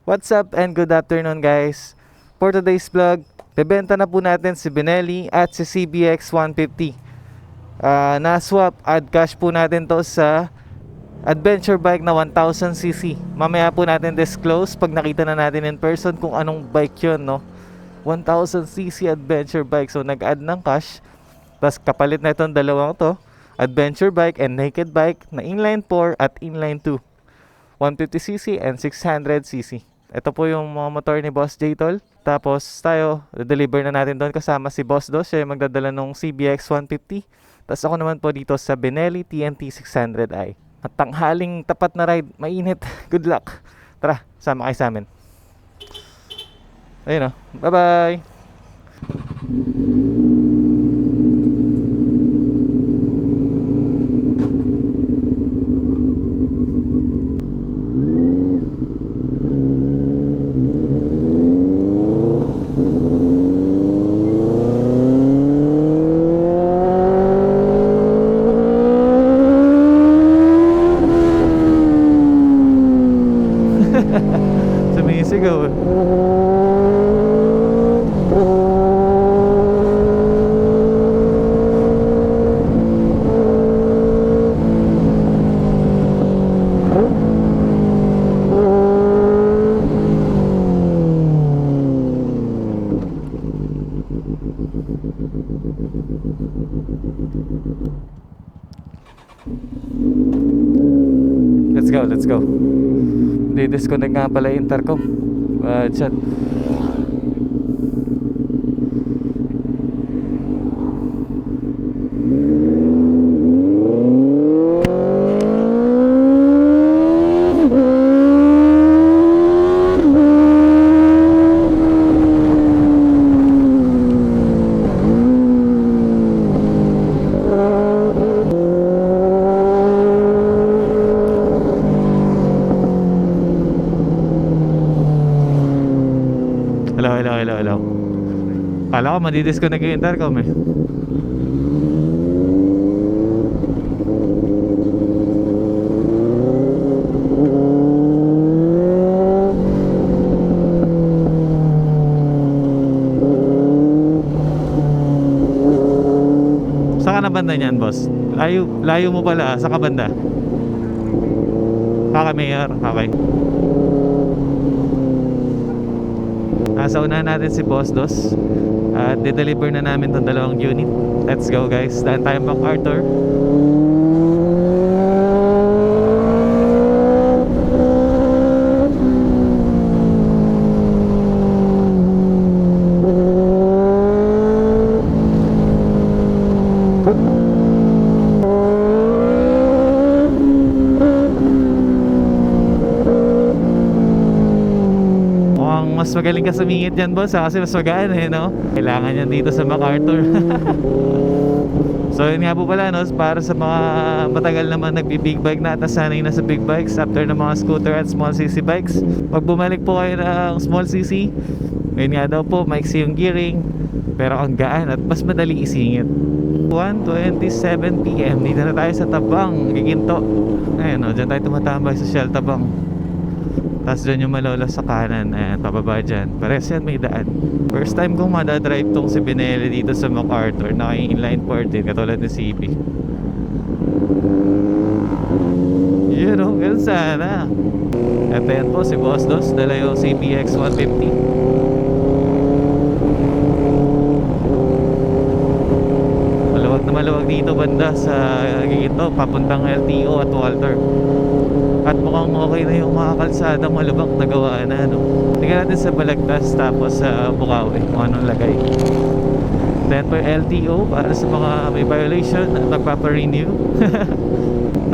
What's up and good afternoon guys. For today's vlog, bebenta na po natin si Benelli at si CBX 150. Na-swap, add cash po natin to sa adventure bike na 1000cc. Mamaya po natin disclose pag nakita na natin in person kung anong bike yun, no? 1000cc adventure bike. So nag-add ng cash. Tapos kapalit na itong dalawang to, adventure bike and naked bike na inline 4 at inline 2. 150cc and 600cc. Ito po yung mga motor ni Boss J-Tol. Tapos tayo, deliver na natin doon kasama si Boss Dos. Siya yung magdadala ng CBX 150. Tapos ako naman po dito sa Benelli TNT 600i. At tanghaling tapat na ride, mainit. Good luck. Tara, sama kayo sa amin. Ayun o, bye-bye. Sumisigaw. Let's go. Di-disconnect nga pala yung intercom. Chat. Hello. Kala ko madidisconnect yung intercom eh. Saan ka na banda niyan, boss? Layo mo pala. Saan ka banda? Mayor. Okay. Nasa unahan natin si Boss Dos at de-deliver na namin itong dalawang unit. Let's go guys, daan tayo MacArthur. Mas magaling ka sumingit dyan, boss, kasi mas magaan eh, no? Kailangan yan dito sa MacArthur. So yun nga po pala, no? Para sa mga matagal naman nagbi-big bike na at nasanay na sa big bikes after ng mga scooter at small cc bikes, pag bumalik po kayo ng small cc, yun nga daw po, maiksi yung gearing, pero ang gaan at mas madali isingit. 1:27 PM, dito na tayo sa Tabang, Giginto. Ayun, no? Dyan tayo tumatambay sa Shell Tabang. Tapos dyan yung malola sa kanan. Ayan, pababa dyan. Pares yan, may daan. First time kong madadrive tong si Benelli dito sa MacArthur. Naka-inline 14, katulad ni CB. Yun o, ganun sana. At ayan po si Boss Dos, dala yung CBX 150. Maluwag dito banda sa Giginto, papuntang LTO at Walter. At mukhang okay na yung mga kalsadang malubak na gawa na, no? Tingnan natin sa Balagtas tapos sa Bukawi kung anong lagay. Then po LTO para sa mga may violation at magpapa-renew.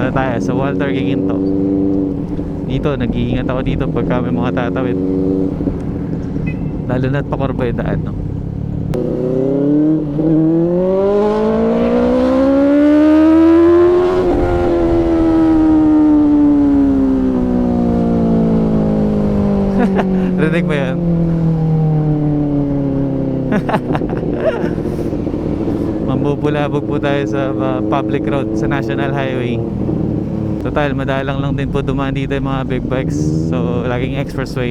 Tara tayo sa Walter, Giginto. Dito, nag-iingat ako dito pagka may mga tatawid. Lalo na't pakurba yung daan, no? Rinig mo yan? Mambubulabog po tayo sa public road, sa National Highway. Total, madalang lang din po dumaan dito yung mga big bikes. So, laging expressway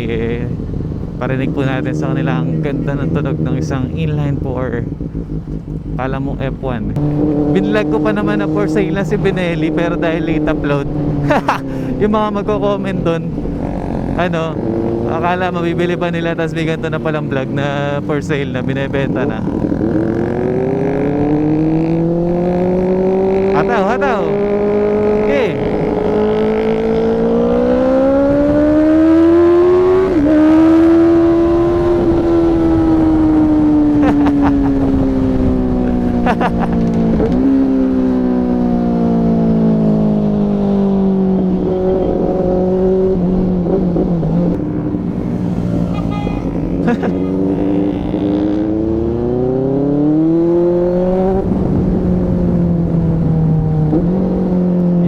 parinig po natin sa kanila ang ganda ng tunog ng isang inline 4. Kala mong F1. Binlag ko pa naman na for sale na si Benelli, pero dahil late upload yung mga magko-comment doon, ano, akala mabibili pa nila, tapos may ganito na palang vlog na for sale na binebenta na. Hataw, hataw. Okay.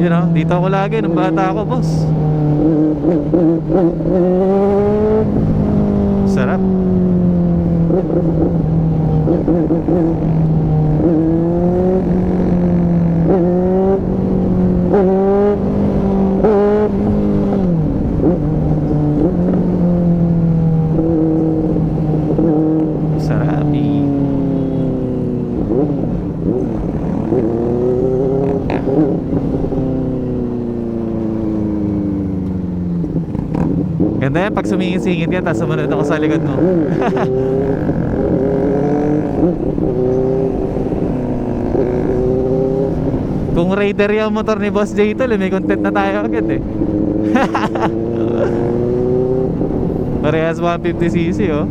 You know, dito ako lagi nung bata ako, boss. Sarap. Sarabi. Ganda yan pag sumingit-singit yan, tapos sumunod ako sa likod mo. Kung Raider yung motor ni Boss J ito, may content na tayo agad eh. Parehas 150cc oh.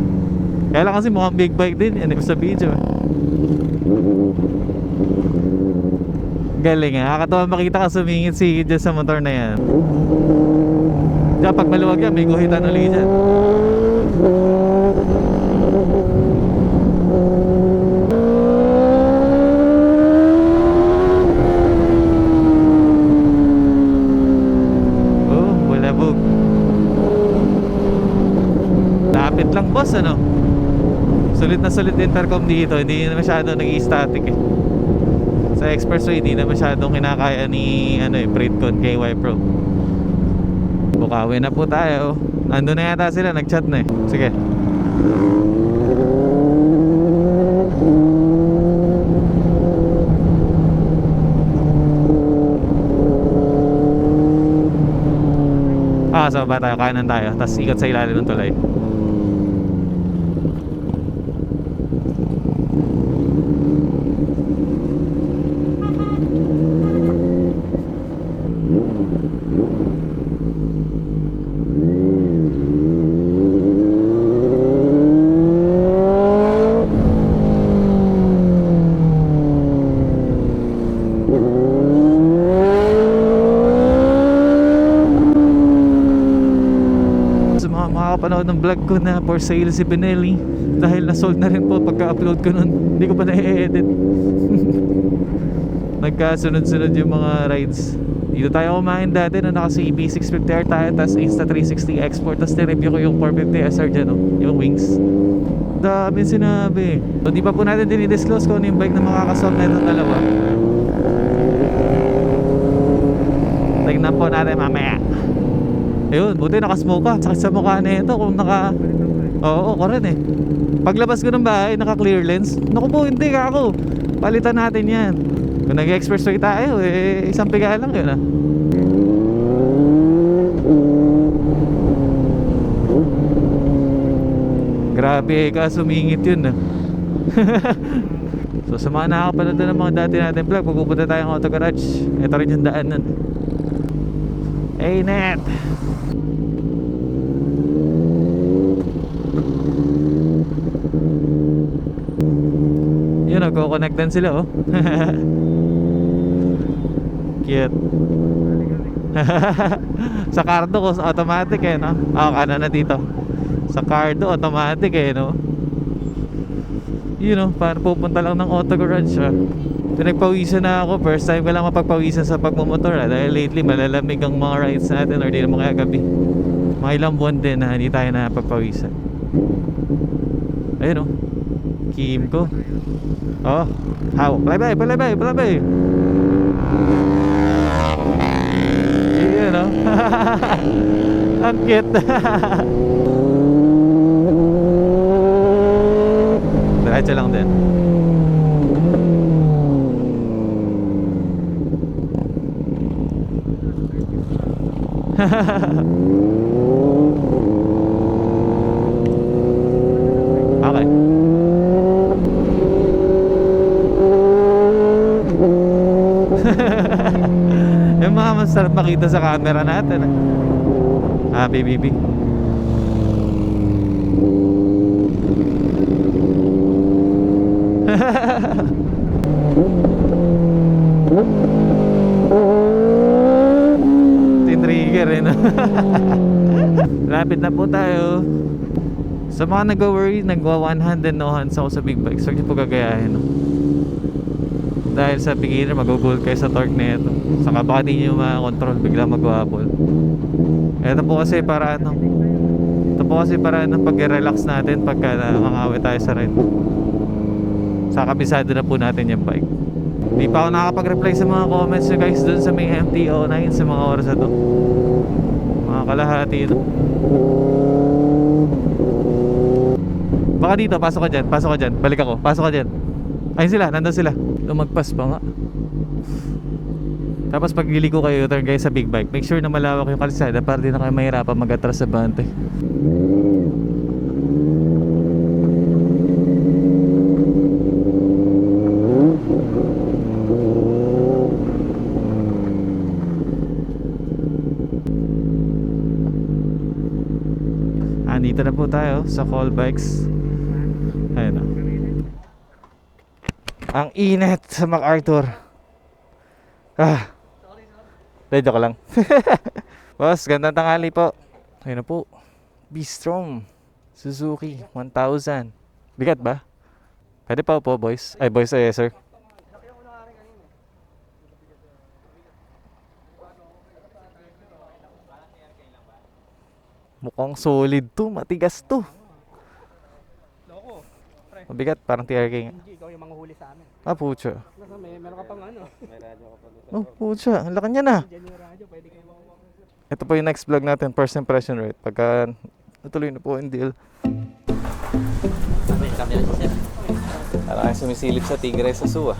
Kaya lang kasi mukhang big bike din yan sa video. Galing ah, nakakatawa makita ka sumingit-singit dyan sa motor na yan. Diyan pag maluwag yan, may guhitan ulit dyan. Oh, bulabog. Lapit lang boss, ano? Sulit na sulit intercom dito. Hindi na masyado nag-i-static eh. Sa expressway, hindi na masyadong kinakaya ni Freedcon KY Pro. Bukawi na po tayo. Nandun na yata sila, nag-chat na eh. Sige. Sa baba tayo, kanan tayo. Tapos ikot sa ilalim ng tulay. Makakapanood ng vlog ko na for sale si Benelli, dahil na-sold na rin po pagka-upload ko nun. Hindi ko pa na-edit. Nagkasunod-sunod yung mga rides. Dito tayo kumain dati na naka-CB 650R tayo, tapos Insta360 export, tapos nireview ko yung 450SR dyan, no? Yung wings. Dami sinabi. So di pa po natin dinidisclose kung ano yung bike na makakaswap na itong dalawa. Tignan po natin mamaya. Ayun, buti nakasmoke ka. Sakit sa mukha na ito kung naka... Oo, ko rin eh. Paglabas ko ng bahay, naka clear lens. Naku po, hindi ka ako. Palitan natin yan. Kung nag-expressway tayo, isang piga lang yun ah. Grabe ka, sumingit yun ah. So sa mga nakakapanood na ng mga dati natin vlog, pagpupunta tayong auto garage, ito rin yung daanan. Hey net. Yun, nagko-connect din sila oh. Cute. Sa Cardo ko automatic eh no. Kanan na dito. Sa Cardo automatic eh no. Yun know, para pupunta lang ng auto garage ah. Pinagpawisan na ako. First time ko lang mapagpawisan sa pagmumotor ah. Dahil lately malalamig ang mga rides natin, or di naman kaya gabi. Mga ilang buwan din na hindi tayo na pagpawisan. Ayun oh, Kim ko. Oh, how? Palabay. no? Ang cute. Diretso lang din. Okay. Yung mga masarap makita sa camera natin. BBB. Tin-trigger eh, no? Lapit na po tayo. Sa mga nag-worry, nagwa-100 no hands ako sa big bikes. Huwag niyo po gagayahin, no? Dahil sa beginner, mag-goal kayo sa torque na ito. Saka baka di nyo makakontrol, bigla mag-wobble. Ito po kasi para ano, ito po kasi para ano, pag-relax natin pagka nakakawit tayo sa ride. Sa kabisado na po natin yung bike. Di pa ako nakakapag-reply sa mga comments nyo guys dun sa may MTO9 sa mga oras na to. Mga kalahati, no? Baka dito, pasok ka dyan, balik ako, pasok ka dyan. Ayun sila, nandun sila. Lumagpas pa nga. Tapos pag liliko kayo turn guys sa big bike, make sure na malawak yung kalsada para di na kayo mahirapan mag-atras sa bante. Andito na po tayo sa Call Bikes. Ayun na. Ang init sa MacArthur. Joke lang. Boss, gandang tanghali po. Ayun na po. B-Strom Suzuki 1000. Bigat ba? Pwede pa po boys. Ay boys, ay sir. Mukhang solid to. Matigas to. Mabigat, parang TRK nga. Hindi, ikaw yung manghuli sa amin. Pucha. Meron ka pang ano? May radyo ka pa. Pucha, ang laki niya na. Diyan yung radyo, pwede kayo makuha. Ito po yung next vlog natin, first impression rate. Pagka natuloy na po yung deal. Kami na siya. Parang sumisilip sa tigre sa suwa.